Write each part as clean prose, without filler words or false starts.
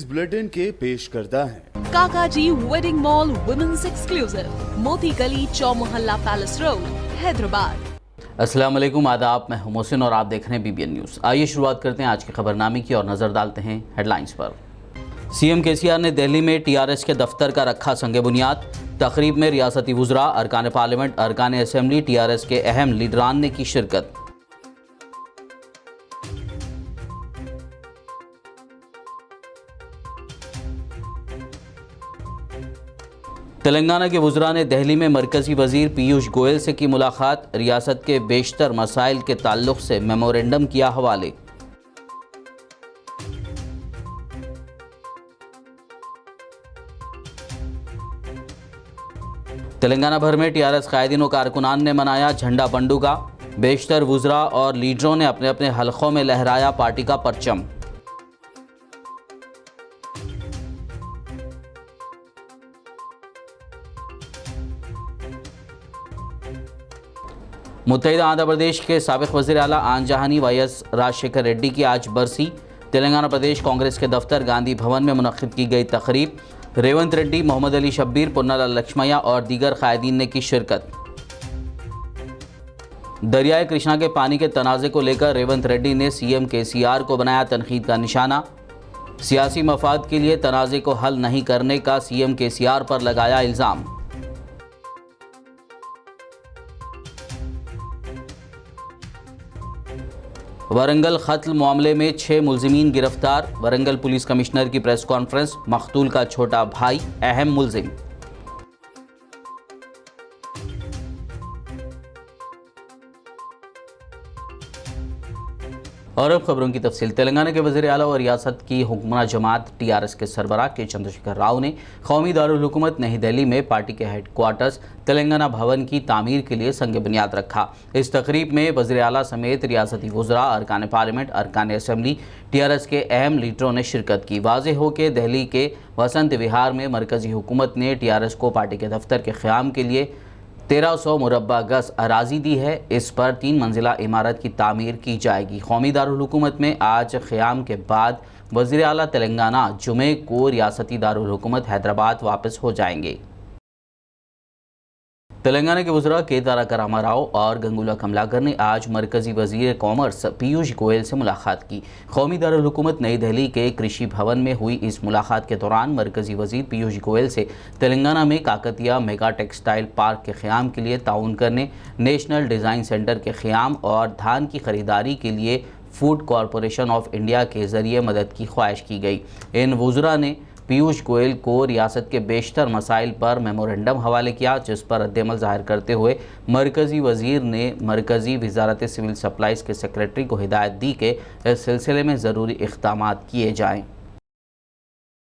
Bulletin के पेश करता है काकाजी वेडिंग मॉल वुमेन्स एक्सक्लूसिव, मोती गली, चौमोहल्ला पैलेस रोड, हैदराबाद। अस्सलाम वालेकुम, आदाब। मैं हूं मोहसिन और आप देख रहे हैं BBN न्यूज़। आइए शुरुआत करते हैं आज के खबरनामे की और नज़र डालते हैं हेडलाइंस पर। CM KCR ने दिल्ली में TRS के दफ्तर का रखा संग बुनियाद। तकरीब में रियासती वुज़रा, अरकान पार्लियामेंट, अरकान असम्बली, TRS के अहम लीडरान ने की शिरकत। तेलंगाना के वुज़रा ने दिल्ली में मरकज़ी वज़ीर पीयूष गोयल से की मुलाकात। रियासत के बेशतर मसाइल के ताल्लुक़ से मेमोरेंडम किया हवाले। तेलंगाना भर में TRS कायदीन और कारकुनान ने मनाया झंडा पंडुगा। बेशतर वुज़रा और लीडरों ने अपने अपने हलकों में लहराया पार्टी का परचम। मुत्तहिदा आंध्र प्रदेश के साबिक़ वज़ीर आला आनजहानी YS राजशेखर रेड्डी की आज बरसी। तेलंगाना प्रदेश कांग्रेस के दफ्तर गांधी भवन में मुनक़्क़िद की गई तक़रीब। रेवंत रेड्डी, मोहम्मद अली शब्बीर, पुन्नालाल लक्ष्मैया और दीगर क़ायदीन ने की शिरकत। दरियाए कृष्णा के पानी के तनाज़े को लेकर रेवंत रेड्डी ने CM KCR को बनाया तनक़ीद का निशाना। सियासी मफाद के लिए तनाज़े को हल नहीं करने का CM KCR पर लगाया इल्ज़ाम। वरंगल कत्ल मामले में 6 मुल्ज़िमीन गिरफ्तार। वरंगल पुलिस कमिश्नर की प्रेस कॉन्फ्रेंस, मक़तूल का छोटा भाई अहम मुल्ज़िम। और अब खबरों की तफसील। तेलंगाना के वज़ीर आला और रियासत की हुक्मरान जमात TRS के सरबराह के चंद्रशेखर राव ने कौमी दारुल हुकूमत नई दिल्ली में पार्टी के हेडक्वार्टर्स तेलंगाना भवन की तामीर के लिए संग बुनियाद रखा। इस तकरीब में वज़ीर आला समेत रियासती वुज़रा, अरकान पार्लियामेंट, अरकान असम्बली, TRS के अहम लीडरों ने शिरकत की। वाज़ेह हो कि दिल्ली के वसंत विहार में मरकज़ी हुकूमत ने TRS को पार्टी के दफ्तर के क़याम के लिए 1300 मुरब्बा गज अराजी दी है। इस पर 3 मंजिला इमारत की तामीर की जाएगी। कौमी दारुल हुकूमत में आज क़याम के बाद वज़ीर आला तेलंगाना जुमे को रियासती दारुल हुकूमत हैदराबाद वापस हो जाएंगे। तेलंगाना के वुज़रा के तारका रामाराव और गंगुला कमलाकर ने आज मरकज़ी वज़ीर कॉमर्स पीयूष गोयल से मुलाकात की। कौमी दारुल हुकूमत नई दिल्ली के कृषि भवन में हुई इस मुलाकात के दौरान मरकज़ी वज़ीर पीयूष गोयल से तेलंगाना में काकतिया मेगा टेक्सटाइल पार्क के क़याम के लिए ताउन करने, नेशनल डिज़ाइन सेंटर के क़याम और धान की ख़रीदारी के लिए फूड कॉरपोरेशन ऑफ इंडिया के ज़रिए मदद की ख्वाहिश की गई। इन वुज़रा ने पीयूष गोयल को रियासत के बेशतर मसाइल पर मेमोरेंडम हवाले किया, जिस पर रद्दअमल ज़ाहिर करते हुए मरकज़ी वज़ीर ने मरकज़ी वज़ारत सिविल सप्लाईज़ के सेक्रेटरी को हिदायत दी कि इस सिलसिले में ज़रूरी इक़दामात किए जाएँ।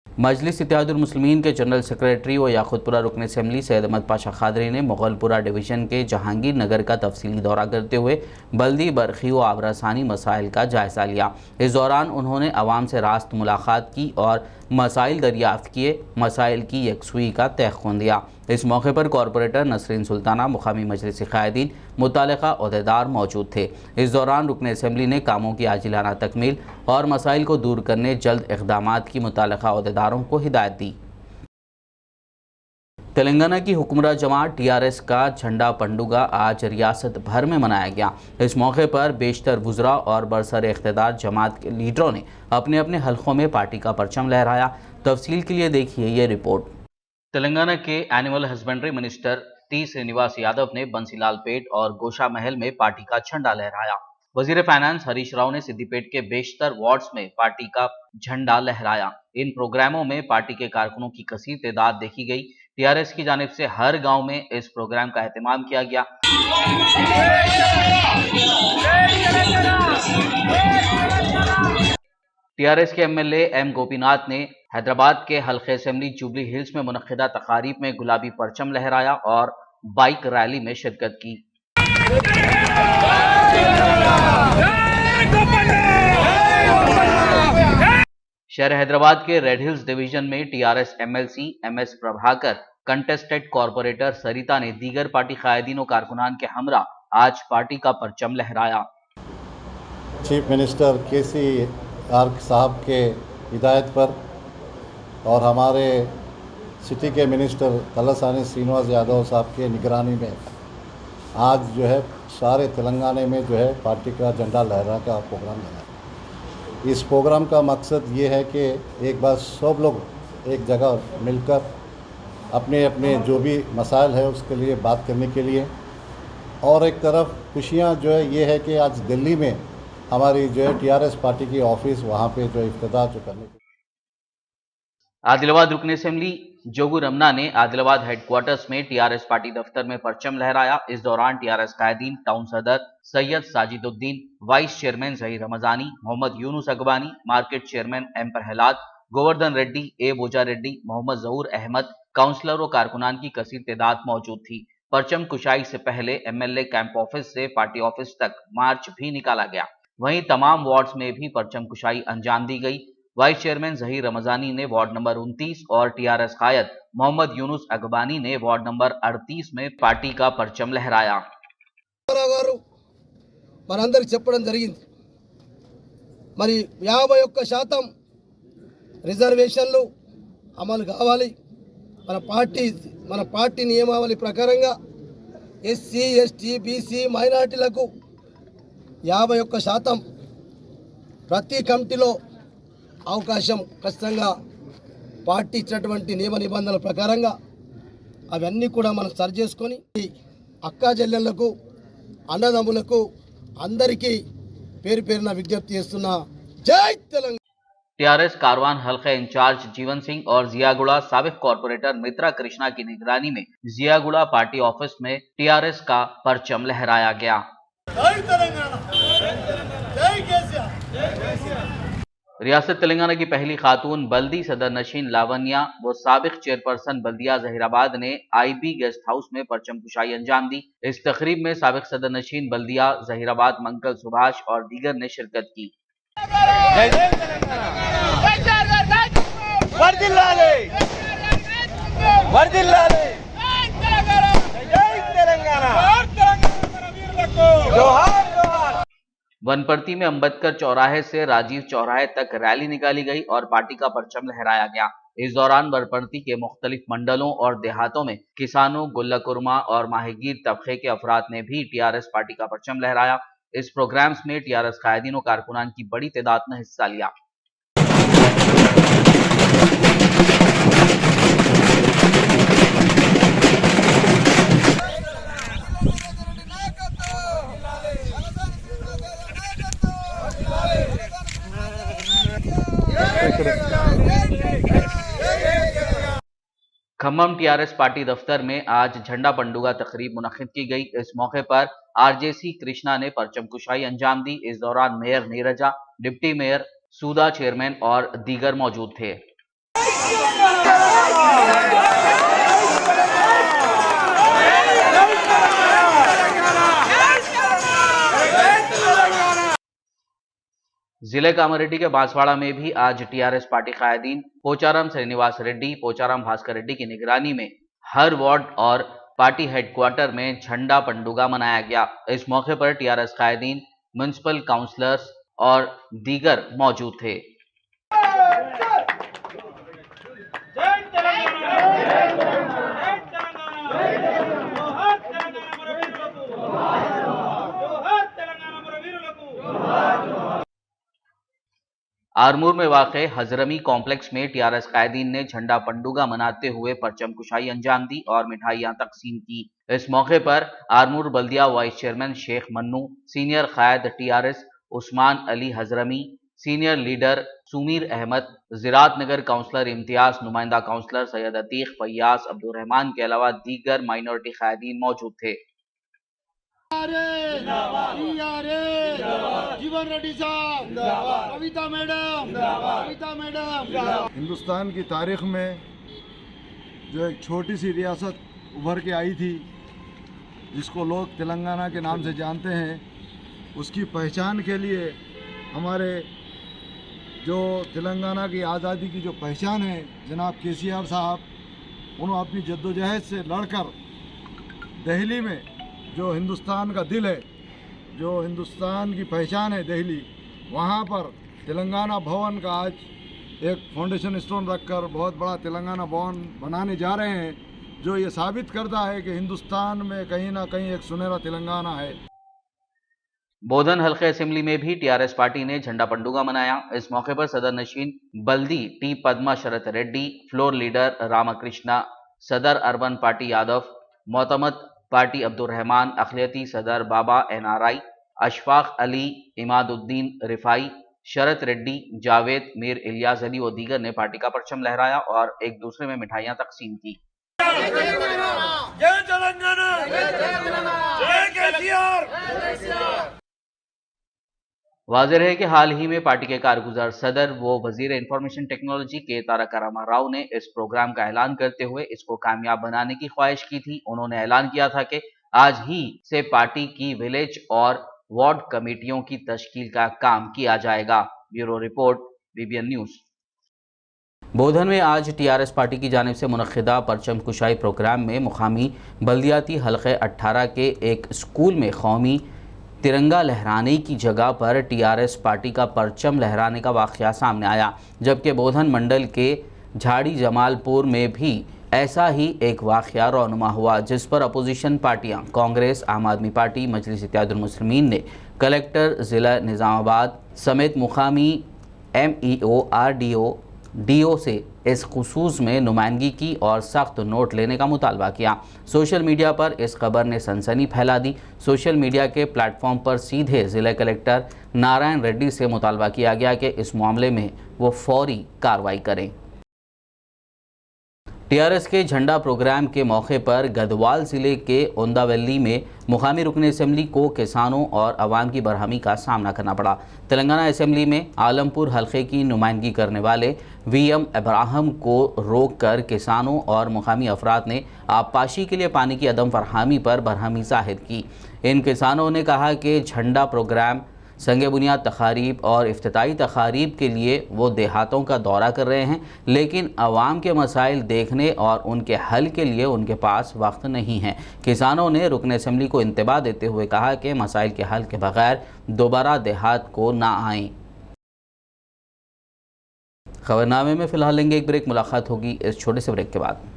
मजलिस इत्तेहादुल मुस्लिमीन के जनरल सेक्रेटरी व याक़ूतपुरा रुकन असम्बली सैयद अहमद पाशा खादरी ने मुग़लपुरा डिवीज़न के जहांगीर नगर का तफसीली दौरा करते हुए बल्दी, बरखी व आबरासानी मसाइल का जायज़ा लिया। इस दौरान उन्होंने अवाम से रास्त मुलाकात की और मसाइल दरियाफ़्त किए, मसाइल की यकसुई का तयक़ुन दिया। इस मौके पर कॉरपोरेटर नसरीन सुल्ताना, मुक़ामी मजलिस क़ायदीन, मुतल्लिक़ा अहदेदार मौजूद थे। इस दौरान रुकन असम्बली ने कामों की आजिलाना तकमील और मसाइल को दूर करने जल्द इक़दामात की मुतल्लिक़ा अहदेदारों को हिदायत दी। तेलंगाना की हुक्मरान जमात TRS का झंडा पंडुगा आज रियासत भर में मनाया गया। इस मौके पर बेशतर वुज़रा और बरसर इक़्तिदार जमात के लीडरों ने अपने अपने हलकों में पार्टी का परचम लहराया। तफसील के लिए देखिए ये रिपोर्ट। तेलंगाना के animal husbandry minister T Srinivas Yadav ने बंसीलालपेट और गोशा महल में पार्टी का झंडा लहराया। वजीर फाइनेंस हरीश राव ने सिद्दीपेट के बेशतर वार्ड्स में पार्टी का झंडा लहराया। इन प्रोग्रामों में पार्टी के कारकुनों की कसीर तादाद देखी गई। TRS की जानिब से हर गांव में इस प्रोग्राम का एहतमाम किया गया। TRS के MLA M गोपीनाथ ने हैदराबाद के हल्के असेंबली जुबली हिल्स में मुनक्किदा तकारीब में गुलाबी परचम लहराया और बाइक रैली में शिरकत की। शहर हैदराबाद के रेड हिल्स डिवीजन में TRS MLC MS Prabhakar, contested corporator Sarita ने दीगर पार्टी कायदीन कारकुनान के हमरा आज पार्टी का परचम लहराया। चीफ मिनिस्टर KCR साहब के हिदायत पर और हमारे सिटी के मिनिस्टर तलसानी श्रीनिवास यादव साहब के निगरानी में आज जो है सारे तेलंगाना में जो है पार्टी का झंडा लहरा का प्रोग्राम है। इस प्रोग्राम का मकसद ये है कि एक बार सब लोग एक जगह मिलकर अपने अपने जो भी मसाइल है उसके लिए बात करने के लिए, और एक तरफ खुशियाँ जो है ये है कि आज दिल्ली में हमारी जो है टीआरएस पार्टी की ऑफिस वहाँ पे जो इफ्तिताह जो करने के आदिलाबाद रुकन असेंबली जोगू रमना ने आदिलाबाद हेडक्वार्टर्स में टीआरएस पार्टी दफ्तर में परचम लहराया। इस दौरान टीआरएस कायदीन, टाउन सदर Syed Sajiduddin, vice chairman Zaheer Ramzani, Mohammed Yunus Agbani, market chairman M Prahlad, Govardhan Reddy, A Boja Reddy, Mohammed Zahoor Ahmed, councillor और कारकुनान की कसीर तादाद मौजूद थी। परचम कुशाई से पहले एमएलए कैंप ऑफिस से पार्टी ऑफिस तक मार्च भी निकाला गया। वहीं तमाम वार्ड्स में भी परचम कुशाई अंजाम दी गई। वाइस चेयरमैन जहीर रमजानी ने वार्ड नंबर 29 और टीआरएस कायद मोहम्मद यूनुस अगबानी ने वार्ड नंबर 38 में पार्टी का परचम लहराया। మనందరికి చెప్పడం జరిగింది, మరి 51% రిజర్వేషన్లు అమలు కావాలి। మన పార్టీ నియమావళి ప్రకారంగా ఎస్సీ, ఎస్టీ, బీసీ, మైనారిటీలకు 51% ప్రతి కమిటీలో అవకాశం ఖచ్చితంగా పార్టీ ఇచ్చినటువంటి నియమ నిబంధనల ప్రకారంగా అవన్నీ కూడా మనం సరి చేసుకొని అక్కా చెల్లెళ్లకు, అన్నదమ్ములకు అందరికీ పేరు పేరున విజ్ఞప్తి చేస్తున్నా। జై తెలంగాణ। टीआरएस कारवान हल्के इंचार्ज जीवन सिंह और जियागुड़ा साबिक कॉर्पोरेटर मित्रा कृष्णा की निगरानी में जियागुड़ा पार्टी ऑफिस में टीआरएस का परचम लहराया गया। रियासत तेलंगाना की पहली खातून बल्दी सदर नशीन लावन्या व साबिक चेयरपर्सन बल्दिया जहीराबाद ने आईबी गेस्ट हाउस में परचम कुशाई अंजाम दी। इस तकरीब में साबिक सदर नशीन बल्दिया जहीराबाद मंगल सुभाष और दीगर ने शिरकत की। वनपर्ती में अंबेडकर चौराहे से राजीव चौराहे तक रैली निकाली गई और पार्टी का परचम लहराया गया। इस दौरान वनपर्ती के मुख्तलिफ मंडलों और देहातों में किसानों, गुल्लकुरमा और माहीगीर तबके के अफराद ने भी टीआरएस पार्टी का परचम लहराया। इस प्रोग्राम्स में टीआरएस कायदीन और कारकुनान की बड़ी तादाद ने हिस्सा लिया। खम्मम टीआरएस पार्टी दफ्तर में आज झंडा पंडुगा तकरीब मुनक्किद की गई। इस मौके पर आरजेसी कृष्णा ने परचम कुशाई अंजाम दी। इस दौरान mayor Neerja, deputy mayor Suda, chairman और दीगर मौजूद थे। जिले कामारेड्डी के बांसवाड़ा में भी आज टीआरएस पार्टी कायदीन पोचाराम श्रीनिवास रेड्डी, पोचाराम भास्कर रेड्डी की निगरानी में हर वार्ड और पार्टी हेडक्वार्टर में झंडा पंडुगा मनाया गया। इस मौके पर टीआरएस कायदीन, म्युनिसिपल काउंसलर्स और दीगर मौजूद थे। आरमूर में वाक़े हजरमी कॉम्प्लेक्स में टीआरएस कायदीन ने झंडा पंडुगा मनाते हुए परचम कुशाई अंजाम दी और मिठाइयां तकसीम की। इस मौके पर आरमूर बल्दिया vice chairman Sheikh Mannu, senior कायद TRS Usman Ali Hazrami, senior leader Sumeer Ahmed, Zirat Nagar councillor Imtiaz, नुमाइंदा काउंसलर सैयद अतीक, फैयाज, अब्दुल रहमान के अलावा दीगर माइनॉरिटी कायदीन मौजूद थे। जीवन रेड्डी साहब, कविता मैडम, हिंदुस्तान की तारीख में जो एक छोटी सी रियासत उभर के आई थी जिसको लोग तेलंगाना के नाम से जानते हैं, उसकी पहचान के लिए हमारे जो तेलंगाना की आज़ादी की जो पहचान है जनाब केसीआर साहब, उन्होंने अपनी जद्दोजहद से लड़कर दिल्ली में जो हिंदुस्तान का दिल है, जो हिंदुस्तान की पहचान है दिल्ली, वहाँ पर तेलंगाना भवन का आज एक फाउंडेशन स्टोन रखकर बहुत बड़ा तेलंगाना भवन बनाने जा रहे हैं, जो ये साबित करता है कि हिंदुस्तान में कहीं ना कहीं एक सुनहरा तेलंगाना है। बोधन हल्के असेंबली में भी टीआरएस पार्टी ने झंडा पंडुगा मनाया। इस मौके पर सदर नशीन बल्दी T Padma Sharat Reddy, floor leader Ramakrishna, सदर अर्बन पार्टी यादव, मोतमद पार्टी अब्दुल रहमान, अखिलती सदर बाबा NRI, अशफाक अली, इमादुद्दीन रिफाई, शरत रेड्डी, जावेद, मीर इलियास अली और दीगर ने पार्टी का परचम लहराया और एक दूसरे में मिठाइयां तकसीम की। वाज़ेह है कि हाल ही में पार्टी के कारगुजार सदर व वजीर इंफॉर्मेशन टेक्नोलॉजी के तारक रामा राव ने इस प्रोग्राम का ऐलान करते हुए इसको कामयाब बनाने की ख्वाहिश की थी। उन्होंने ऐलान किया था कि आज ही से पार्टी की विलेज और वार्ड कमेटियों की तश्कील का काम किया जाएगा। Bureau report, BBN news. Bodhan में आज टीआरएस पार्टी की जानिब से मुनक्किदा परचम कुशाई प्रोग्राम में मुकामी बल्दियाती हल्के 18 के एक स्कूल में कौमी तिरंगा लहराने की जगह पर टीआरएस पार्टी का परचम लहराने का वाक़या सामने आया, जबकि बोधन मंडल के झाड़ी जमालपुर में भी ऐसा ही एक वाक़या रौनुमा हुआ, जिस पर अपोजिशन पार्टियां कांग्रेस, आम आदमी पार्टी, मजलिस इत्तेहादुल मुस्लिमीन ने कलेक्टर ज़िला निज़ामाबाद समेत मुकामी MEO, RDO, DO से इस खुसूस में नुमाइंदगी की और सख्त नोट लेने का मुतालबा किया। सोशल मीडिया पर इस खबर ने सनसनी फैला दी। सोशल मीडिया के प्लेटफॉर्म पर सीधे ज़िला कलेक्टर नारायण रेड्डी से मुतालबा किया गया कि इस मामले में वो फौरी कार्रवाई करें। टीआरएस के झंडा प्रोग्राम के मौके पर गढ़वाल ज़िले के ओंदावली में मुकामी रुकन असेंबली को किसानों और अवाम की बरहमी का सामना करना पड़ा। तेलंगाना असेंबली में आलमपुर हल्के की नुमाइंदगी करने वाले VM इब्राहिम को रोक कर किसानों और मुकामी अफराद ने आबपाशी के लिए पानी की अदम फरहमी पर बरहमी ज़ाहिर की। इन किसानों ने कहा कि झंडा प्रोग्राम संग बुनियाद तकारीब और इफ्तिताई तकारीब के लिए वो देहातों का दौरा कर रहे हैं, लेकिन आवाम के मसाइल देखने और उनके हल के लिए उनके पास वक्त नहीं है। किसानों ने रुकन असेंबली को इंतबाह देते हुए कहा कि मसाइल के हल के बगैर दोबारा देहात को ना आएँ। खबरनामे में फ़िलहाल लेंगे एक ब्रेक, मुलाकात होगी इस छोटे से ब्रेक के बाद।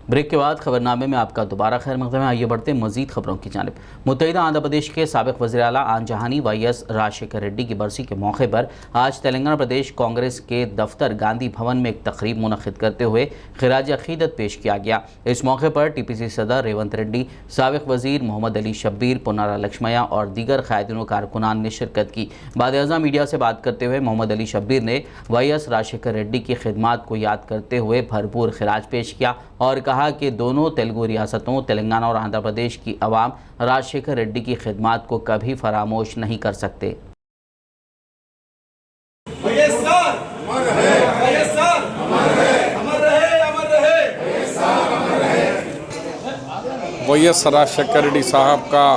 ब्रेक के बाद खबरनामे में आपका दोबारा खैर मक़दम है। आइए बढ़ते हैं मज़ीद खबरों की जानिब। मुत्तहिदा आंध्र प्रदेश के साबिक़ वज़ीर आला आन जहानी YS राजशेखर रेड्डी की बरसी के मौके पर आज तेलंगाना प्रदेश कांग्रेस के दफ्तर गांधी भवन में एक तकरीब मुनक़्क़िद करते हुए ख़िराज अक़ीदत पेश किया गया। इस मौके पर TPC सदर रेवंत रेड्डी, साबिक़ वज़ीर मोहम्मद अली शब्बीर, पुनारा लक्ष्मैया और दीगर क़ायदीन कारकुनान ने शिरकत की। बाद-ए-आज़म मीडिया से बात करते हुए मोहम्मद अली शब्बीर ने YS राजशेखर रेड्डी की खिदमात को याद करते हुए भरपूर ख़िराज पेश किया और कहा कि दोनों तेलुगु रियासतों तेलंगाना और आंध्र प्रदेश की आवाम राजशेखर रेड्डी की खिदमात को कभी फरामोश नहीं कर सकते। YS राजशेखर रेड्डी साहब का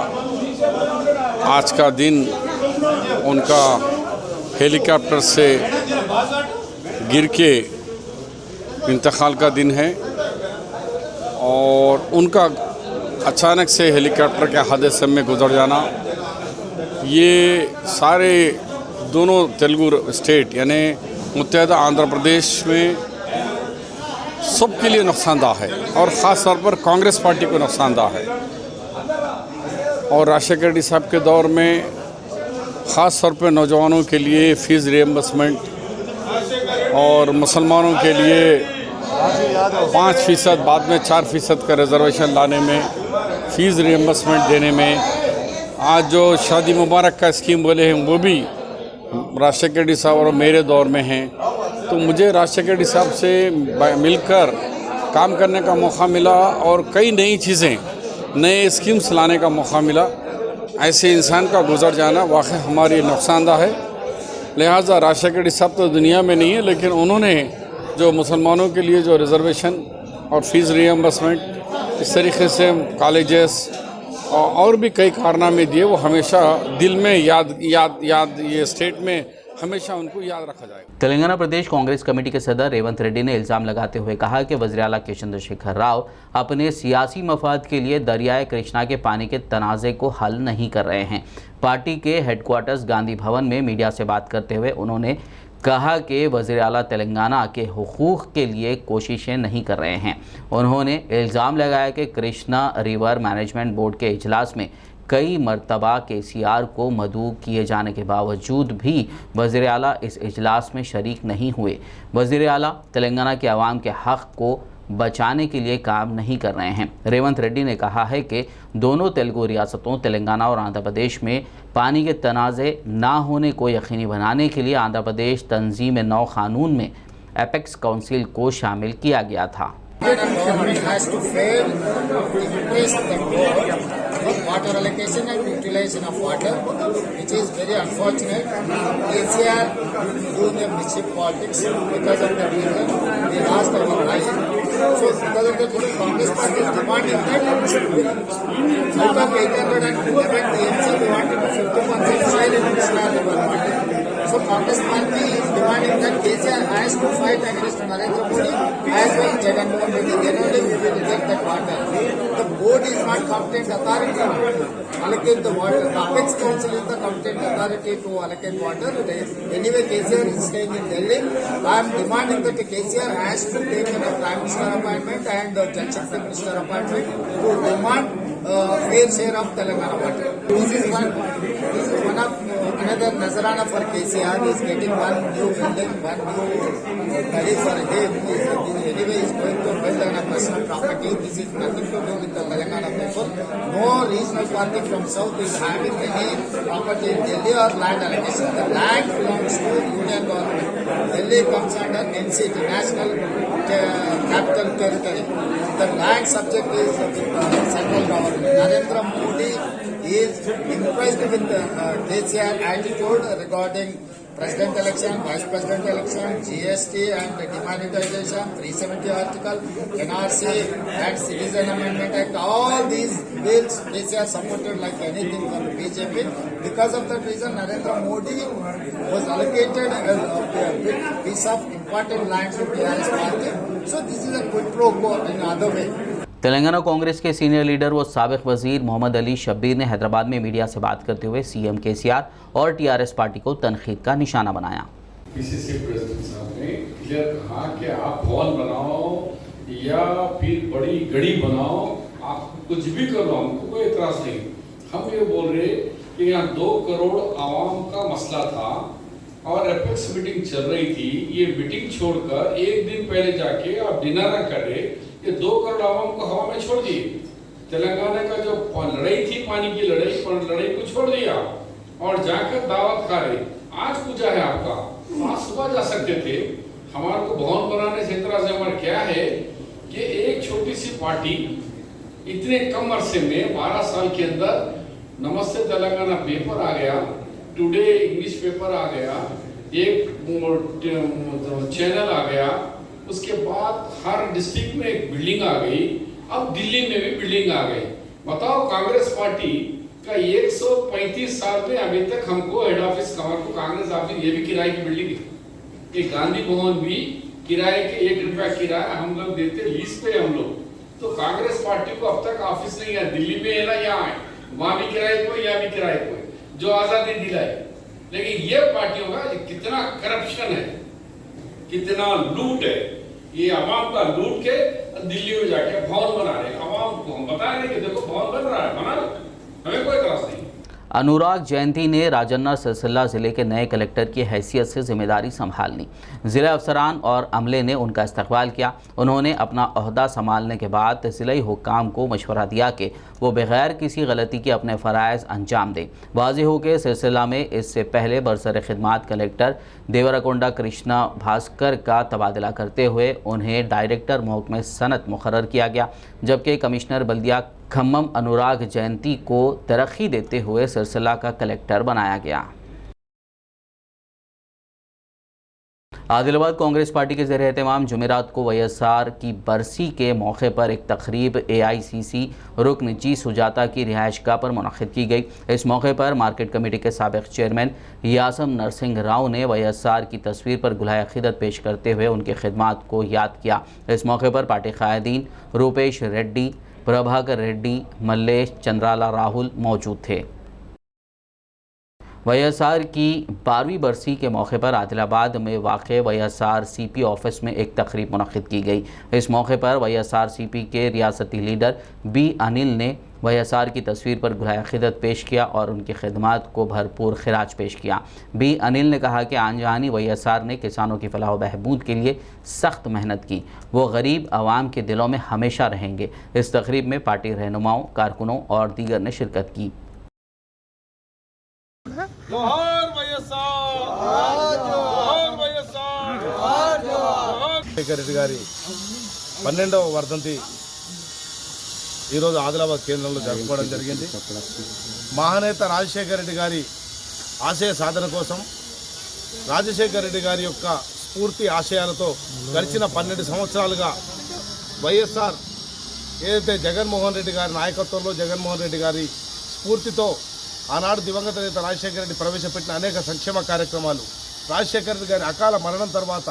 आज का दिन उनका हेलीकॉप्टर से गिर के इंतकाल का दिन है और उनका अचानक से हेलीकॉप्टर के हादसे में गुजर जाना, ये सारे दोनों तेलुगु स्टेट यानी मुत्तहिदा आंध्र प्रदेश में सबके लिए नुकसानदा है और ख़ास तौर पर कांग्रेस पार्टी को नुकसानदा है। और राजशेखर रेड्डी साहब के दौर में ख़ास तौर पर नौजवानों के लिए फ़ीस रिएम्बर्समेंट और मुसलमानों के लिए 5% बाद में 4% का रिजर्वेशन लाने में, फ़ीस रिएम्बर्समेंट देने में, आज जो शादी मुबारक का स्कीम बोले हैं वो भी राजशेखर रेड्डी साहब और मेरे दौर में हैं। तो मुझे राजशेखर रेड्डी साहब से मिलकर काम करने का मौका मिला और कई नई चीज़ें, नए स्कीम्स लाने का मौका मिला। ऐसे इंसान का गुजर जाना वाकई हमारे नुकसानदा है। लिहाजा राजशेखर रेड्डी साहब तो दुनिया में नहीं है, लेकिन उन्होंने जो मुसलमानों के लिए जो रिज़र्वेशन और फ़ीस रिएम्बर्समेंट इस तरीके से कॉलेजेस और भी कई कारनामे दिए, वो हमेशा दिल में याद ये स्टेट में हमेशा उनको याद रखा जाएगा। तेलंगाना प्रदेश कांग्रेस कमेटी के सदर रेवंत रेड्डी ने इल्ज़ाम लगाते हुए कहा कि वज़ीर आला के चंद्रशेखर राव अपने सियासी मफाद के लिए दरियाए कृष्णा के पानी के तनाज़े को हल नहीं कर रहे हैं। पार्टी के हेडक्वार्टर्स गांधी भवन में मीडिया से बात करते हुए उन्होंने कहा कि वज़ीर आला तेलंगाना के हुकूक़ के लिए कोशिशें नहीं कर रहे हैं। उन्होंने इल्ज़ाम लगाया कि कृष्णा रिवर मैनेजमेंट बोर्ड के इजलास में कई मरतबा KCR को मदऊ किए जाने के बावजूद भी वज़ीर आला इस इजलास में शरीक नहीं हुए। वज़ीर आला तेलंगाना के अवाम के हक़ को बचाने के लिए काम नहीं कर रहे हैं। रेवंत रेड्डी ने कहा है कि दोनों तेलुगु रियासतों तेलंगाना और आंध्र प्रदेश में पानी के तनाज़े ना होने को यकीनी बनाने के लिए आंध्र प्रदेश तंजीम नौ कानून में एपेक्स काउंसिल को शामिल किया गया था। Water allocation and utilization of water, which is very unfortunate. KCR doing a mischief politics because of the reason they lost our life. So because of the Congress party is demanding that out of 811 TMC, we want 50% share in Krishna river water. So Congress party is demanding that KCR has to fight against Narendra Modi as well as Jagan Mohan Reddy. Then only we will reject that water. The board is not competent authority to allocate the water. The Apex Council is the competent authority to allocate water. Anyway, KCR is staying in Delhi. I am demanding that KCR has to take a Prime Minister appointment and Jal Shakti Minister appointment to demand fair share of Telangana water. This is one of another Nazarana for KCR. He is getting one new building, one new gully for him. Anyway, he is going to build on a personal property. This is nothing to do with the Telangana people. No regional party from south is having any property in Delhi or land allocation. The land belongs to Union government. Delhi comes under NCT, National Capital Territory. The land subject is with the central government. Narendra Modi is impressed with the KCR attitude regarding President election, Vice President election, GST and demonetization, 370 article, NRC and Citizen Amendment Act. All these bills KCR supported like anything from the BJP. Because of that reason, Narendra Modi was allocated a big piece of important land to TRS party. So this is a quid pro quo in other way. Telangana Congress के senior leader व साबिक वजीर मोहम्मद अली शब्बीर ने हैदराबाद में media से बात करते हुए CM KCR और TRS पार्टी को तनकीद का निशाना बनाया। PCC प्रेसिडेंट साहब ने क्लियर कहा कि आप भवन बनाओ या फिर बड़ी गड़ी बनाओ, आप कुछ भी करो, हमको कोई एतराज नहीं। हम ये बोल रहे कि यहाँ 2 करोड़ आवाम का मसला था और एपेक्स मीटिंग चल रही थी। ये मीटिंग छोड़कर एक दिन पहले जाके आप डिनर न करे, ये 2 करोड़ आवाम को हवा में छोड़ दिए। तेलंगाना का जो लड़ाई थी, पानी की लड़ाई को छोड़ दिया और जाकर दावत खा रहे। आज पूजा है आपका, आज सुबह जा सकते थे। हमारे को भवन बनाने से इतना से हमारा क्या है कि एक छोटी सी पार्टी इतने कम अरसे में 12 साल के अंदर नमस्ते तेलंगाना पेपर आ गया, टुडे इंग्लिश पेपर आ गया, एक चैनल आ गया, उसके बाद हर डिस्ट्रिक्ट में एक बिल्डिंग आ गई, अब दिल्ली में भी बिल्डिंग आ गई। बताओ, कांग्रेस पार्टी का 135 साल में अभी तक हमको हेड ऑफिस कांग्रेस ऑफिस ये भी किराए की बिल्डिंग है। ये गांधी भवन भी किराए के 1 रुपया किराया हम लोग देते, लीज पे हम लोग। तो कांग्रेस पार्टी को अब तक ऑफिस नहीं है, दिल्ली में है ना, यहाँ है, वहां भी किराए को, यहाँ भी किराए को, जो आजादी दिलाई। लेकिन ये पार्टियों का कितना करप्शन है, कितना लूट है, ये आवाम का लूट के दिल्ली में जाके भवन बना रहे। आवाम को हम बता रहे कि देखो भवन बन रहा है, बना लो, हमें कोई एतराज नहीं। अनुराग जयंती ने राजन्ना सिलसिला ज़िले के नए कलेक्टर की हैसियत से जिम्मेदारी संभालनी। ज़िले अफसरान और अमले ने उनका इस्तकबाल किया। उन्होंने अपना ओहदा संभालने के बाद तहसीली हुक्काम को मशवरा दिया कि वो बग़ैर किसी गलती के अपने फ़राइज़ अंजाम दें। वाज़ेह हो के सिलसिला में इससे पहले बरसर खिदमात कलेक्टर देवराकोंडा कृष्णा भास्कर का तबादला करते हुए उन्हें डायरेक्टर महकमे सनत मुकर्रर किया गया, जबकि कमिश्नर बल्दिया खम्मम अनुराग जयंती को तरक्की देते हुए सिलसिला का कलेक्टर बनाया गया। आदिलाबाद कांग्रेस पार्टी के ज़रिए एहतमाम जुमेरात को वाईएसआर की बरसी के मौके पर एक तकरीब AICC रुकन जी सुजाता की रिहाइशगाह पर मुनक़िद की गई। इस मौके पर मार्केट कमेटी के साबिक़ चेयरमैन यासम नरसिंह राव ने वाईएसआर की तस्वीर पर गुलाए अक़ीदत पेश करते हुए उनकी खिदमात को याद किया। इस मौके पर पार्टी क़ायदीन रूपेश रेड्डी, प्रभाकर रेड्डी, मल्लेश चंद्राला राहुल मौजूद थे। वाईएसआर की 12वीं बरसी के मौके पर आदिलाबाद में वाक़ वाईएसआर CP ऑफिस में एक तकरीब मुनक़िद की गई। इस मौके पर वाईएसआर CP के रियासती लीडर B अनिल ने वाईएसआर की तस्वीर पर गुलाए अक़ीदत पेश किया और उनकी खिदमात को भरपूर खिराज पेश किया। B अनिल ने कहा कि आनजानी वाईएसआर ने किसानों की फलाह व बहबूद के लिए सख्त मेहनत की, वो गरीब आवाम के दिलों में हमेशा रहेंगे। इस तकरीब में पार्टी रहनुमाओं, कारकुनों और दीगर ने शिरकत की। రాజశేఖర రెడ్డి గారి 12వ వర్ధంతి ఈరోజు ఆదిలాబాద్ కేంద్రంలో జరుపుకోవడం జరిగింది. మహానేత రాజశేఖర రెడ్డి గారి ఆశయ సాధన కోసం రాజశేఖర రెడ్డి గారి యొక్క స్ఫూర్తి ఆశయాలతో గడిచిన 12 సంవత్సరాలుగా వైఎస్ఆర్ ఏదైతే జగన్మోహన్ రెడ్డి గారి నాయకత్వంలో జగన్మోహన్ రెడ్డి గారి స్ఫూర్తితో ఆనాడు దివంగత నేత రాజశేఖర రెడ్డి ప్రవేశపెట్టిన అనేక సంక్షేమ కార్యక్రమాలు, రాజశేఖర రెడ్డి గారి అకాల మరణం తర్వాత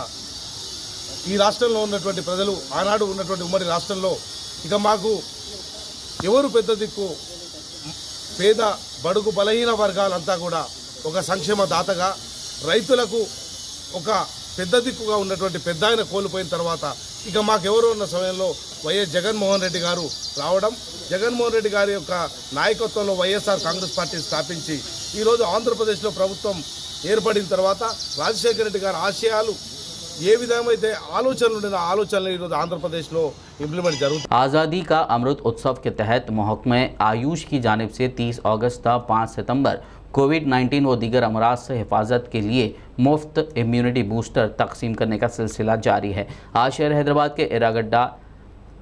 ఈ రాష్ట్రంలో ఉన్నటువంటి ప్రజలు, ఆనాడు ఉన్నటువంటి ఉమ్మడి రాష్ట్రంలో ఇక మాకు ఎవరు పెద్ద దిక్కు, పేద బడుగు బలహీన వర్గాలంతా కూడా ఒక సంక్షేమ దాతగా, రైతులకు ఒక పెద్ద దిక్కుగా ఉన్నటువంటి పెద్ద ఆయన కోల్పోయిన తర్వాత ఇక మాకెవరు ఉన్న సమయంలో వైఎస్ జగన్మోహన్ రెడ్డి గారు రావడం, జగన్మోహన్ రెడ్డి గారి యొక్క నాయకత్వంలో వైఎస్ఆర్ కాంగ్రెస్ పార్టీ స్థాపించి ఈరోజు ఆంధ్రప్రదేశ్లో ప్రభుత్వం ఏర్పడిన తర్వాత రాజశేఖర రెడ్డి గారి ఆశయాలు ఏ విధమైతే ఆలోచనలు ఉండే ఆలోచనలు ఈరోజు ఆంధ్రప్రదేశ్లో इंप्लीमेंट जरूर। आज़ादी का अमृत उत्सव के तहत महकमे आयुष की जानिब से 30 अगस्त तक 5 सितंबर कोविड-19 व दीगर अमराज से हिफाजत के लिए मुफ्त इम्यूनिटी बूस्टर तकसीम करने का सिलसिला जारी है। आज शहर हैदराबाद के इरागड्डा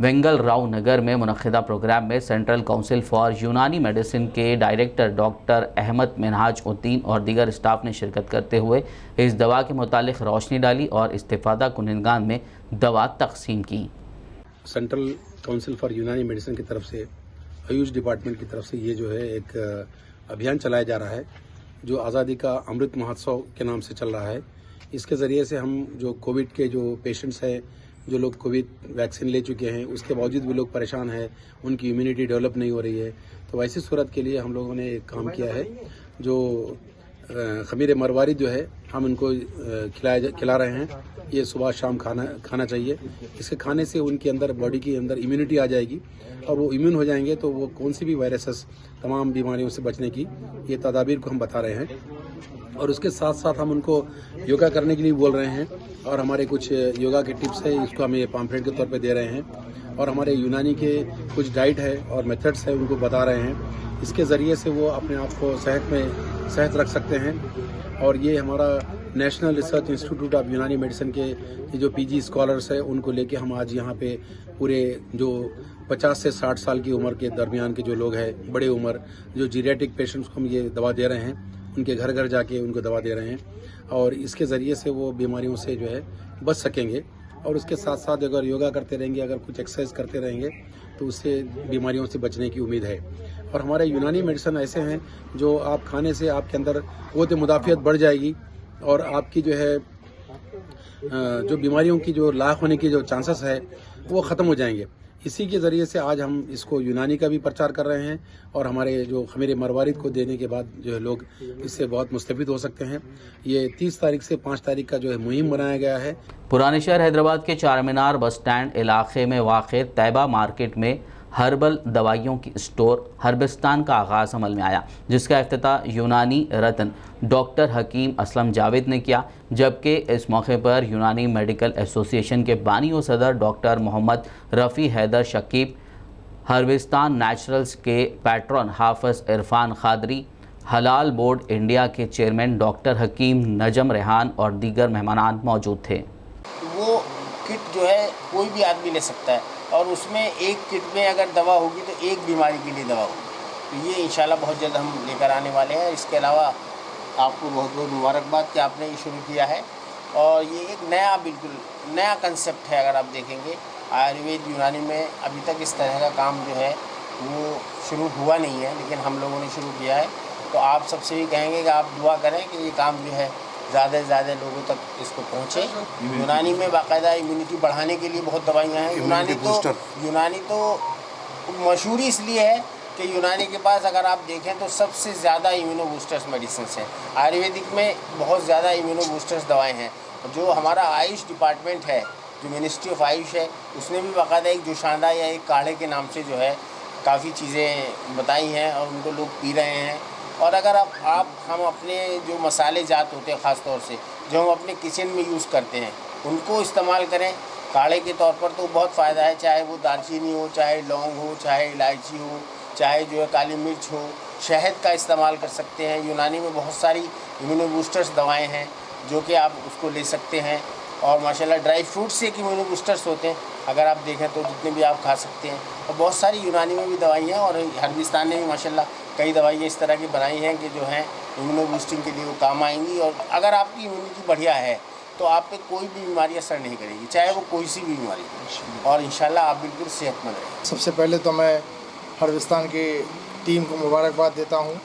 वेंगल राव नगर में मुनक़िदा प्रोग्राम में सेंट्रल काउंसिल फॉर यूनानी मेडिसिन के डायरेक्टर डॉक्टर अहमद मिनहाज उद्दीन और दीगर स्टाफ ने शिरकत करते हुए इस दवा के मुतालिक रोशनी डाली और इस्तिफ़ादा कुनिंदगान में दवा तकसीम की। सेंट्रल काउंसिल फॉर यूनानी मेडिसिन की तरफ से, आयुष डिपार्टमेंट की तरफ से ये जो है एक अभियान चलाया जा रहा है जो आज़ादी का अमृत महोत्सव के नाम से चल रहा है। इसके ज़रिए से हम जो कोविड के जो पेशेंट्स हैं, जो लोग कोविड वैक्सीन ले चुके हैं, उसके बावजूद भी लोग परेशान हैं, उनकी इम्यूनिटी डेवलप नहीं हो रही है, तो वैसी सूरत के लिए हम लोगों ने एक काम किया है जो खमीर मरवारी जो है हम उनको खिला रहे हैं। ये सुबह शाम खाना चाहिए। इसके खाने से उनके अंदर, बॉडी के अंदर इम्यूनिटी आ जाएगी और वो इम्यून हो जाएंगे तो वो कौन सी भी वायरसेस, तमाम बीमारियों से बचने की ये तदाबीर को हम बता रहे हैं। और उसके साथ साथ हम उनको योगा करने के लिए बोल रहे हैं और हमारे कुछ योगा के टिप्स है, इसको हम ये पम्फलेट के तौर पे दे रहे हैं और हमारे यूनानी के कुछ डाइट है और मेथड्स है उनको बता रहे हैं। इसके ज़रिए से वो अपने आप को सेहत रख सकते हैं। और ये हमारा नेशनल रिसर्च इंस्टीट्यूट ऑफ यूनानी मेडिसिन के जो PG स्कॉलर्स हैं उनको लेके हम आज यहाँ पे पूरे जो 50 से 60 साल की उम्र के दरमियान के जो लोग हैं, बड़े उम्र जो जीरियाट्रिक पेशेंट्स को हम ये दवा दे रहे हैं, उनके घर घर जाके उनको दवा दे रहे हैं और इसके ज़रिए से वो बीमारियों से जो है बच सकेंगे। और उसके साथ साथ अगर योगा करते रहेंगे, अगर कुछ एक्सरसाइज करते रहेंगे तो उससे बीमारियों से बचने की उम्मीद है। और हमारे यूनानी मेडिसिन ऐसे हैं जो आप खाने से आपके अंदर क़ुव्वत मुदाफ़ियत बढ़ जाएगी और आपकी जो है जो बीमारियों की जो लाख होने की जो चांसेस है वो ख़त्म हो जाएंगे। इसी के ज़रिए से आज हम इसको यूनानी का भी प्रचार कर रहे हैं और हमारे जो खमीर मरवारिद को देने के बाद जो है लोग इससे बहुत मुस्तफ़ीद हो सकते हैं। ये 30 तारीख से 5 तारीख का जो है मुहिम बनाया गया है। पुराने शहर हैदराबाद के चार मीनार बस स्टैंड इलाके में वाक़ तैयबा मार्केट में हर्बल दवाइयों की स्टोर हर्बिस्तान का आगाज़ अमल में आया, जिसका इफ्तिताह यूनानी रत्न डॉक्टर हकीम असलम जावेद ने किया। जबकि इस मौके पर यूनानी मेडिकल एसोसिएशन के बानी व सदर डॉक्टर मोहम्मद रफ़ी हैदर शकीब, हर्बिस्तान नेचुरल्स के पैट्रन हाफिज़ इरफान खादरी, हलाल बोर्ड इंडिया के चेयरमैन डॉक्टर हकीम नजम रेहान और दीगर मेहमान मौजूद थे। वो किट जो है कोई भी आदमी ले सकता है और उसमें एक किट में अगर दवा होगी तो एक बीमारी के लिए दवा होगी। तो ये इंशाल्लाह बहुत जल्द हम लेकर आने वाले हैं। इसके अलावा आपको बहुत बहुत मुबारकबाद कि आपने ये शुरू किया है और ये एक नया बिल्कुल नया कंसेप्ट है। अगर आप देखेंगे आयुर्वेद यूनानी में अभी तक इस तरह का काम जो है वो शुरू हुआ नहीं है, लेकिन हम लोगों ने शुरू किया है। तो आप सबसे भी कहेंगे कि आप दुआ करें कि ये काम जो है ज़्यादा से ज़्यादा लोगों तक इसको पहुँचे। यूनानी में बाकायदा इम्यूनिटी बढ़ाने के लिए बहुत दवाइयाँ हैं। यूनानी तो मशहूरी इसलिए है कि यूनानी के पास अगर आप देखें तो सबसे ज़्यादा इम्यूनो बूस्टर्स मेडिसिन हैं। आयुर्वेदिक में बहुत ज़्यादा इम्यूनो बूस्टर्स दवाएँ हैं। जो हमारा आयुष डिपार्टमेंट है, जो मिनिस्ट्री ऑफ आयुष है, उसने भी बाकायदा एक जोशांदा या एक काढ़े के नाम से जो है काफ़ी चीज़ें बताई हैं और उनको लोग पी रहे हैं। और अगर हम अपने जो मसाले जात होते हैं ख़ास तौर से जो हम अपने किचन में यूज़ करते हैं उनको इस्तेमाल करें काढ़े के तौर पर, तो बहुत फ़ायदा है। चाहे वो दालचीनी हो, चाहे लौंग हो, चाहे इलायची हो, चाहे जो है काली मिर्च हो, शहद का इस्तेमाल कर सकते हैं। यूनानी में बहुत सारी इम्यूनो बूस्टर्स दवाएँ हैं जो कि आप उसको ले सकते हैं। और माशाल्लाह ड्राई फ्रूट से एक इम्यूनो बूस्टर्स होते हैं, अगर आप देखें तो जितने भी आप खा सकते हैं। और बहुत सारी यूनानी में भी दवाइयाँ और हर्बिस्तान ने भी माशाल्लाह कई दवाइयाँ इस तरह की बनाई हैं कि जो हैं इम्यूनो बूस्टिंग के लिए वो काम आएंगी। और अगर आपकी इम्यूनिटी बढ़िया है तो आप पे कोई भी बीमारी असर नहीं करेगी, चाहे वो कोई सी भी बीमारी हो, और इंशाल्लाह आप बिल्कुल सेहतमंद रहें। सबसे पहले तो मैं हर्बिस्तान की टीम को मुबारकबाद देता हूँ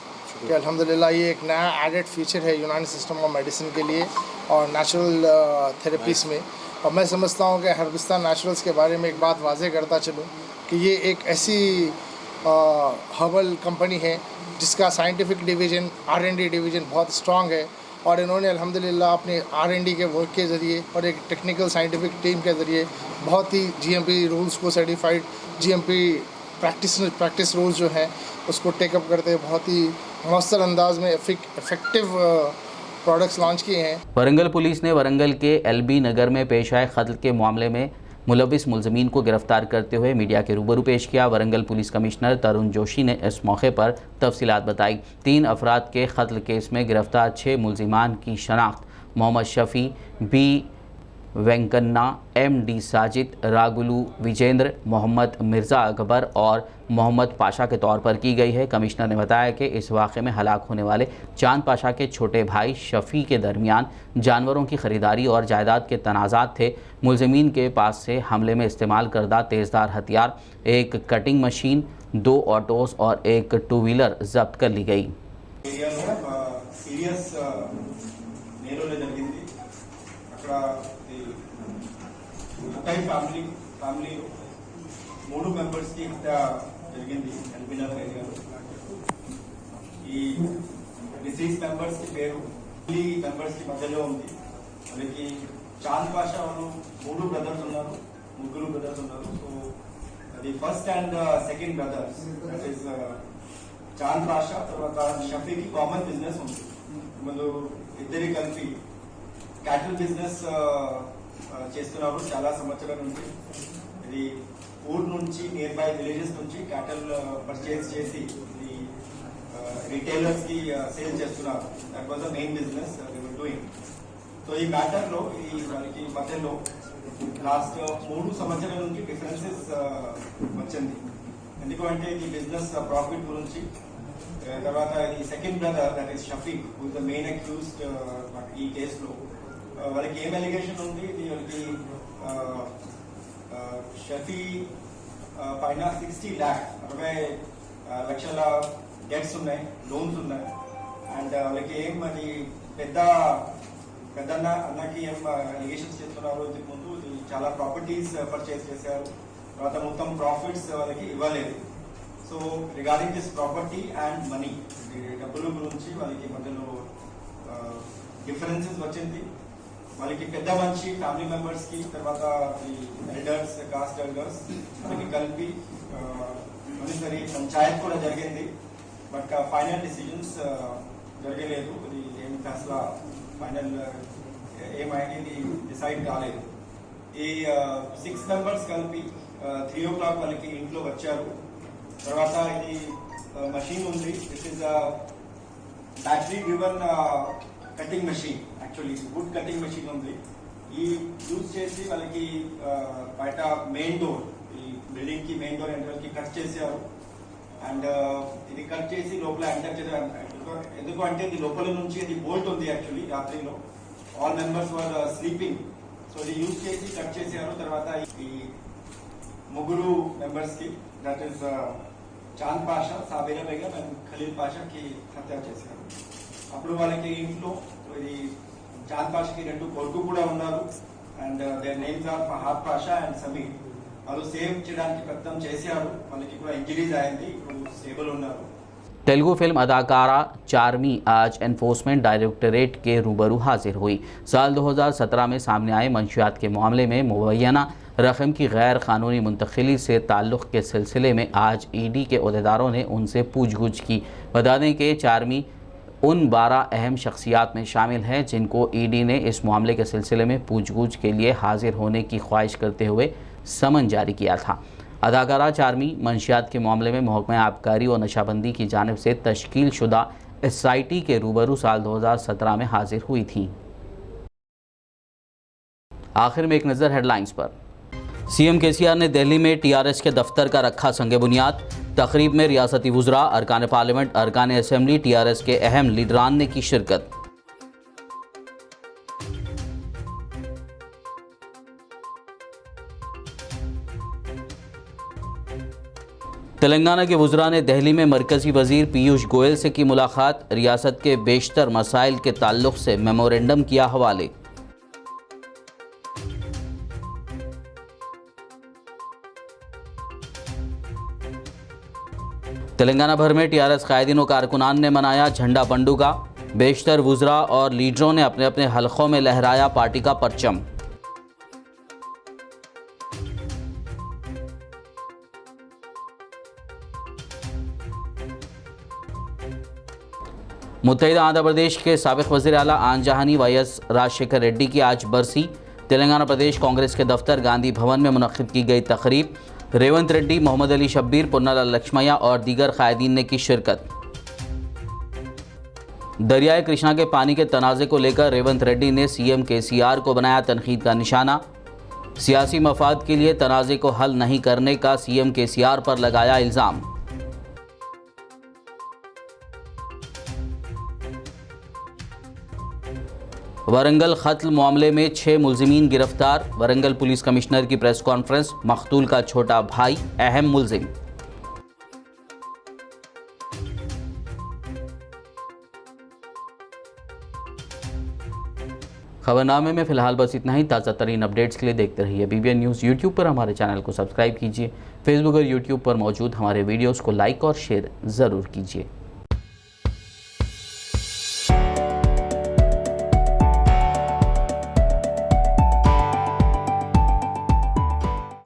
कि अल्हम्दुलिल्लाह ये एक नया एडेड फीचर है यूनानी सिस्टम ऑफ मेडिसिन के लिए और नेचुरल थेरेपीज़ में। और मैं समझता हूँ कि हर्बिस्तान नेचुरल्स के बारे में एक बात वाज़ेह करता चलूँ कि ये एक ऐसी हर्बल कंपनी है जिसका साइंटिफिक डिवीज़न R&D डिवीज़न बहुत स्ट्रॉन्ग है। और इन्होंने अल्हम्दुलिल्लाह अपने R&D के वर्क के ज़रिए और एक टेक्निकल साइंटिफिक टीम के ज़रिए बहुत ही GMP रूल्स को सर्टिफाइड GMP प्रैक्टिस रूल्स जो हैं उसको टेकअप करते हैं बहुत ही मौसर अंदाज में इफ़ेक्टिव प्रोडक्ट्स लॉन्च किए हैं। वरंगल पुलिस ने वरंगल के LB नगर में पेश आए कत्ल के मामले में मुलविस मुलजमीन को गिरफ्तार करते हुए मीडिया के रूबरू पेश किया। वरंगल पुलिस कमिश्नर तरुण जोशी ने इस मौके पर तफसीलात बताई। 3 अफराद के कत्ल केस में गिरफ्तार 6 मुलजिमान की शनाख्त मोहम्मद शफ़ी, बी वेंकन्ना, MD साजिद, रागुलू विजेंद्र, मोहम्मद मिर्ज़ा अकबर और मोहम्मद पाशा के तौर पर की गई है। कमिश्नर ने बताया कि इस वाक़े में हलाक होने वाले चांद पाशा के छोटे भाई शफ़ी के दरमियान जानवरों की ख़रीदारी और जायदाद के तनाज़ात थे। मुलज़मीन के पास से हमले में इस्तेमाल करदा तेज़धार हथियार, एक कटिंग मशीन, 2 ऑटोज़ और एक 2 व्हीलर जब्त कर ली गई। ఫ్యామిలీ 3 మెంబర్స్కి హత్య జరిగింది ఎల్బీ నగర్ ఏరియాలో. ఈ డిసీజ్ మెంబర్స్కి పేరు మెంబర్స్కి మధ్యలో ఉంది. వాళ్ళకి చాంద్ పాషా వాళ్ళు 3 బ్రదర్స్ ఉన్నారు, 3 బ్రదర్స్ ఉన్నారు. సో అది first and second brothers that is Chand Pasha తర్వాత షఫీకి కామన్ బిజినెస్ ఉంది. వాళ్ళు ఇద్దరి కలిపి క్యాటిల్ బిజినెస్ చేస్తున్నారు చాలా సంవత్సరాల నుంచి. ఇది ఊరు నుంచి నియర్ బై విలేజెస్ నుంచి క్యాటల్ పర్చేస్ చేసి ఇది రిటైలర్స్ కి సేల్ చేస్తున్నారు. That was the main business they were doing. So ఈ మ్యాటర్ లో ఈ వాళ్ళకి మధ్యలో లాస్ట్ 3 సంవత్సరాల నుంచి డిఫరెన్సెస్ వచ్చింది. ఎందుకంటే ఈ బిజినెస్ ప్రాఫిట్ గురించి. తర్వాత ఈ second brother that is Shafiq who is the main accused ఈ కేసులో. వాళ్ళకి ఏం ఎలిగేషన్ ఉంది, వాళ్ళకి షఫీ పైన 60 లక్షల డెట్స్ ఉన్నాయి, లోన్స్ ఉన్నాయి. అండ్ వాళ్ళకి ఏం అది పెద్దన్న అన్నకి ఏం ఎలిగేషన్స్ చేస్తున్నారు, ఇంతకు ముందు చాలా ప్రాపర్టీస్ పర్చేస్ చేశారు, తర్వాత మొత్తం ప్రాఫిట్స్ వాళ్ళకి ఇవ్వలేదు. So regarding this property and money డబ్బుల గురించి వాళ్ళకి మధ్యలో డిఫరెన్సెస్ వచ్చింది. వాళ్ళకి పెద్ద మంచి ఫ్యామిలీ మెంబర్స్ కి తర్వాత ఎల్డర్స్ కాస్ట్ ఎల్డర్స్ వాళ్ళకి కలిపి సరే పంచాయత్ కూడా జరిగింది. బట్ ఫైనల్ డిసిజన్స్ జరగలేదు. ఇది ఏం ఫైసలా ఫైనల్ ఏమైంది డిసైడ్ కాలేదు. ఈ 6 మెంబర్స్ కలిపి 3 o'clock వాళ్ళకి ఇంట్లో వచ్చారు. తర్వాత ఇది మషీన్ ఉంది, this is battery driven cutting machine. Actually would cutting machine ఉంది. ఈ యూజ్ చేసి వాళ్ళకి బయట మెయిన్ డోర్, ఈ బిల్డింగ్ కి మెయిన్ డోర్ ఎంట్రల్ కి కట్ చేశారు. అండ్ ఇది కట్ చేసి లోపల ఎంటర్ చేశారు. ఎందుకు అంటే ఇది లోపల నుంచి ఇది బోల్ట్ ఉంది యాక్చువల్లీ రాత్రిలో. All members were sleeping. So ఇది యూజ్ చేసి కట్ చేశారు. తర్వాత ఈ ముగ్గురు మెంబర్స్ కి that is Chand Pasha, Sabira Begum and Khalil పాషాకి హత్య చేశారు. అప్పుడు వాళ్ళకి ఇంట్లో ఇది చాంద్ పాషాకి 2 కొడుకు కూడా ఉన్నారు and their names are Fahad Pasha and Sameer. వాళ్ళు సేవ్ చేయడానికి ప్రయత్నం చేశారు. వాళ్ళకి కూడా ఇంజరీస్ అయింది. ఇప్పుడు స్టేబుల్ ఉన్నారు. तेलुगु फिल्म अदाकारा चार्मी आज एनफोर्समेंट डायरेक्टरेट के रूबरू हाजिर हुई। साल 2017 में सामने आए मंशियात के मामले में मुबैना रकम की गैर कानूनी मुंतकिली से ताल्लुक़ के सिलसिले में आज ईडी के अहदेदारों ने उनसे पूछगछ की। बता दें कि चार्मी उन 12 अहम शख्सियात में शामिल हैं जिनको ईडी ने इस मामले के सिलसिले में पूछगछ के लिए हाजिर होने की ख्वाहिश करते हुए समन जारी किया था। अदाकारा चार्मी मंशियात के मामले में महकमा आबकारी और नशाबंदी की जानिब से तश्कील शुदा SIT के रूबरू साल 2017 में हाजिर हुई थी। आखिर में एक नज़र हेडलाइंस पर। CM KCR ने दिल्ली में TRS के दफ्तर का रखा संग बुनियाद। तकरीब में रियासती वुज़रा, अरकान पार्लियामेंट, अरकान असम्बली, TRS के अहम लीडरान ने की शिरकत। तेलंगाना के वुज़रा ने दिल्ली में मरकज़ी वज़ीर पीयूष गोयल से की मुलाकात। रियासत के बेशतर मसाइल के ताल्लुक़ से मेमोरेंडम किया हवाले। तेलंगाना भर में TRS कायदीन और कारकुनान ने मनाया झंडा पंडुगा। बेशतर वुज़रा और लीडरों ने अपने अपने हलकों में लहराया पार्टी का परचम। मुत्तहिदा आंध्र प्रदेश के साबिक़ वज़ीर आला आन जहानी YS राजशेखर रेड्डी की आज बरसी। तेलंगाना प्रदेश कांग्रेस के दफ्तर गांधी भवन में मुनक़्क़िद की गई तकरीब। रेवंत रेड्डी, मोहम्मद अली शब्बीर, पुन्नालाल लक्ष्मैया और दीगर कायदीन ने की शिरकत। दरियाए कृष्णा के पानी के तनाज़े को लेकर रेवंत रेड्डी ने CM KCR को बनाया तनकीद का निशाना। सियासी मफाद के लिए तनाज़े को हल नहीं करने का CM KCR पर लगाया इल्ज़ाम। वरंगल कत्ल मामले में 6 मुल्ज़िमीन गिरफ्तार। वरंगल पुलिस कमिश्नर की प्रेस कॉन्फ्रेंस। मकतूल का छोटा भाई अहम मुल्ज़िम। खबरनामे में फ़िलहाल बस इतना ही। ताज़ा तरीन अपडेट्स के लिए देखते रहिए BBN न्यूज़। यूट्यूब पर हमारे चैनल को सब्सक्राइब कीजिए। फेसबुक और यूट्यूब पर मौजूद हमारे वीडियोज़ को लाइक और शेयर ज़रूर कीजिए।